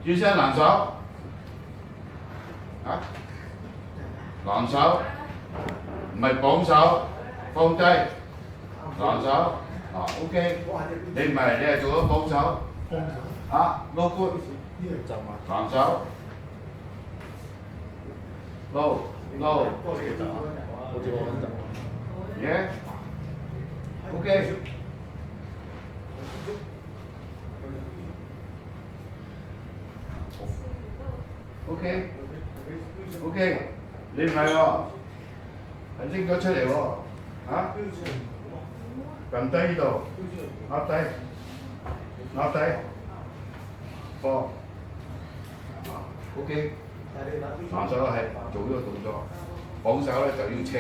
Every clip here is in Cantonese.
轉身攔手，攔手，唔係綁手，放低，攔手，OK， 你唔係你係做咗綁手，no good， 攔手，low，yeah，OK。OK， 你唔係喎，係拎咗出嚟喎，撳低呢度，壓低，放，OK， 攔手係做呢個動作，綁手咧就要車，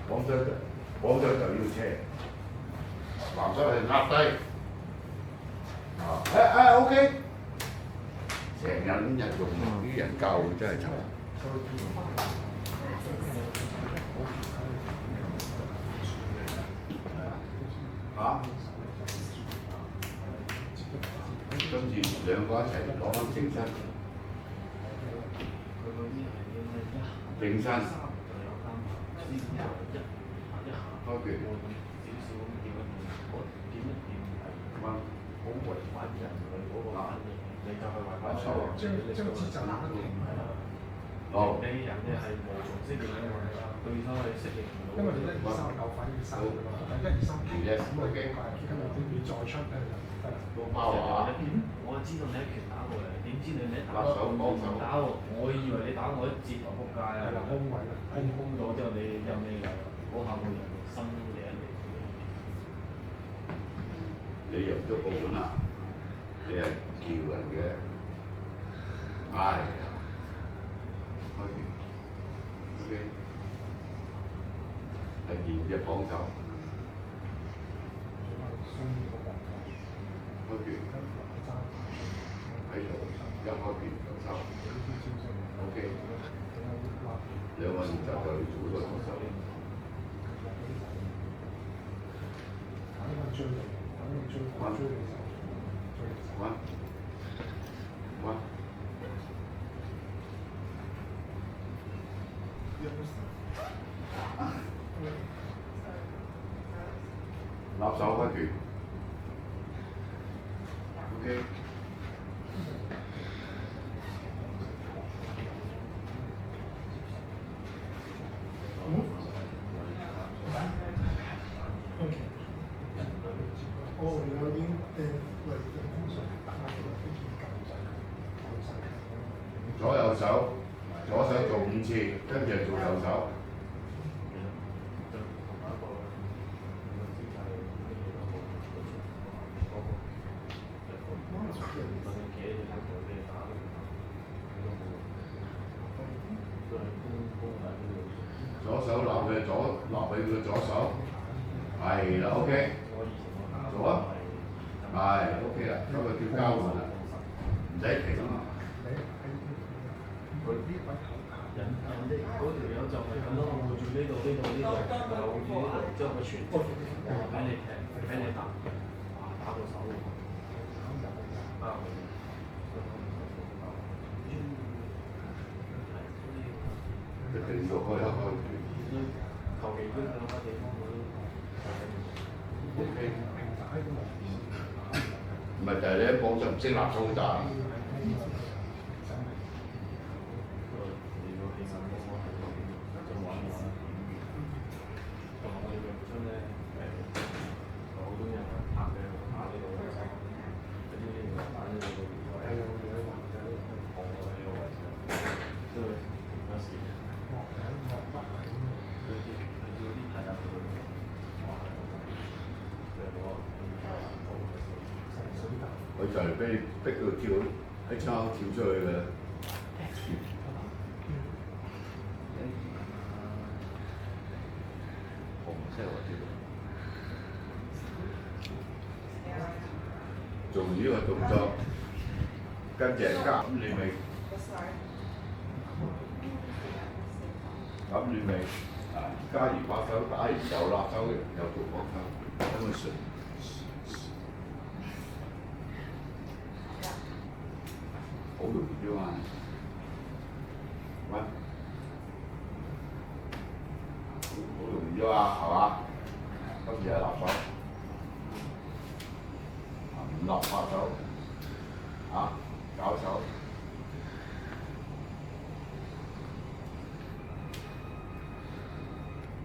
綁手就要車，攔手係壓低。OK， 成日咁人用啲人教會真係慘。跟住兩個一齊攞翻正身，正身，開拳。好違反人類嗰個反應，你就係違反手，將節奏拉得停係啦。你人哋係無從適應嘅嘛，對手係適應唔到。因為你1、2、3有反應3㗎嘛，但1、2、3咁啊驚怪，今日你再出得啦。冇包啊！我知道你一拳打過嚟，點知你一打打我，我以為你打我一截我仆街啊！係啦，空位啦，空咗之後你有咩㗎？嗰下冇人心嘅。你入咗個門啦，你係叫人嘅，開拳 ，OK， 係連隻綁手，開拳，喺度一開拳就收 ，OK， 兩個練習就要做個動手。立手開拳 ，OK。左右手，左手做5次，跟住做右手。左手立佢嘅左手，係啦 ，OK， 做啊，係 OK 啦，咁就叫交換啦，唔使停啊嘛。人哋嗰條友就係咁咯，護住呢度，又護住呢度，將個傳俾你踢，俾你打到手。一定要開一開拳。求其邊兩個地方我都 OK。唔係就係你一講就唔識立衝打。佢就係俾你逼到跳喺窗口跳出去嘅。紅色或者做呢個動作，跟住加咁你咪加完把手打完又立手又做幫手，咁咪順。立下手，搞手。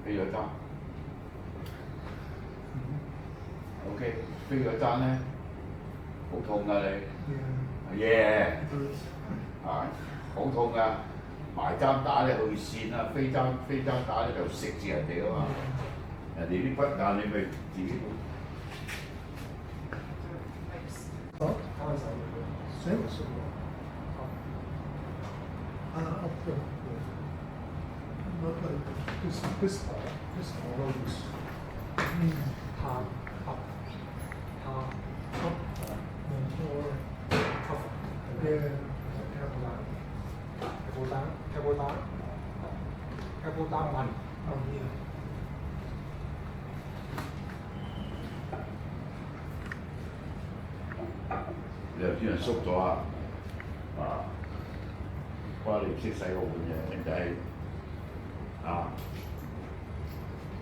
飛咗爭 ，OK， 飛咗爭咧，好痛㗎你，耶，好痛㗎，埋爭打咧去線啊，飛爭打咧就食住人哋啊嘛，人哋啲骨眼你咪自己。谁我是我？不，不是我都是。他，Apple 你頭先人縮咗啊！不過你唔識洗個碗嘅，僆仔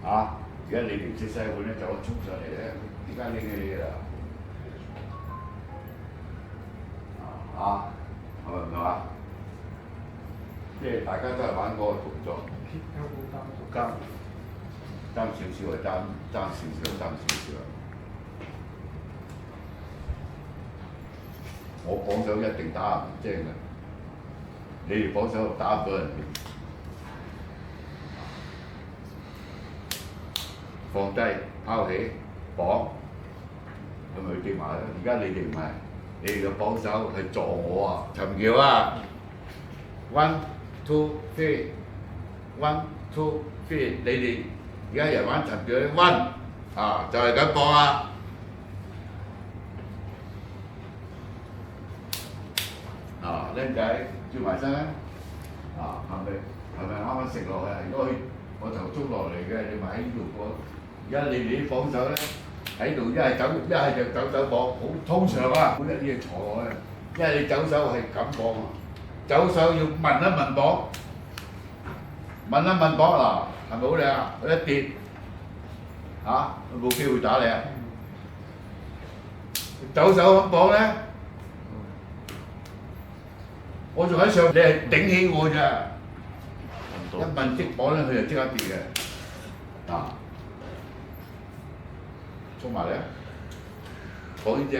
而家你哋唔識洗碗咧，就我衝上嚟咧，點解你嘅啦？係咪唔係啊？即係大家都係玩嗰個動作，爭少少係爭少少。我綁手一定打唔精嘅，你哋綁手打唔到人哋。放低、拋起、綁，咁咪跌埋啦。而家你哋唔係，你哋嘅綁手係撞我啊！尋橋啊 ，1 2 3 1 2 3，你哋而家人玩尋橋咧 1 就係咁綁啊！僆仔轉埋身啦！係咪啱啱食落去？如果我頭捉落嚟嘅，你咪喺呢度綁。而家你哋啲綁手咧喺度，一係就走手綁，好通常啊，每一啲嘢坐落去。因為你走手係咁綁啊，走手要問一問綁，問嗱，係咪好靚啊？佢一跌佢冇機會打你啊！走手咁綁咧。我仲喺上，你係頂起我咋？一問即綁咧，佢就即刻跌嘅。衝埋嚟啊！綁呢隻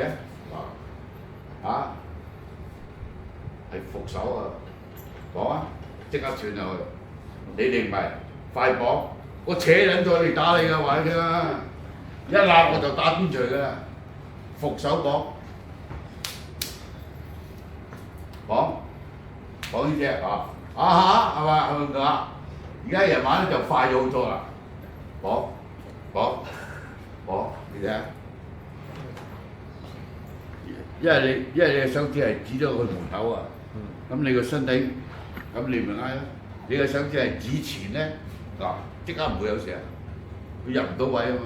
係伏手啊！綁啊！即刻斷入去。你哋唔係快綁，我扯撚咗嚟打你嘅話你聽啊！一立我就打邊錘嘅，伏手綁。講呢只係嘛？係咪啊？而家人玩咧就快咗好多啦。綁，你睇下，因為你嘅手指係指咗去門口啊，咁你個身體，咁你咪啱咯。你個手指係指前咧，即刻唔會有事啊，佢入唔到位啊嘛。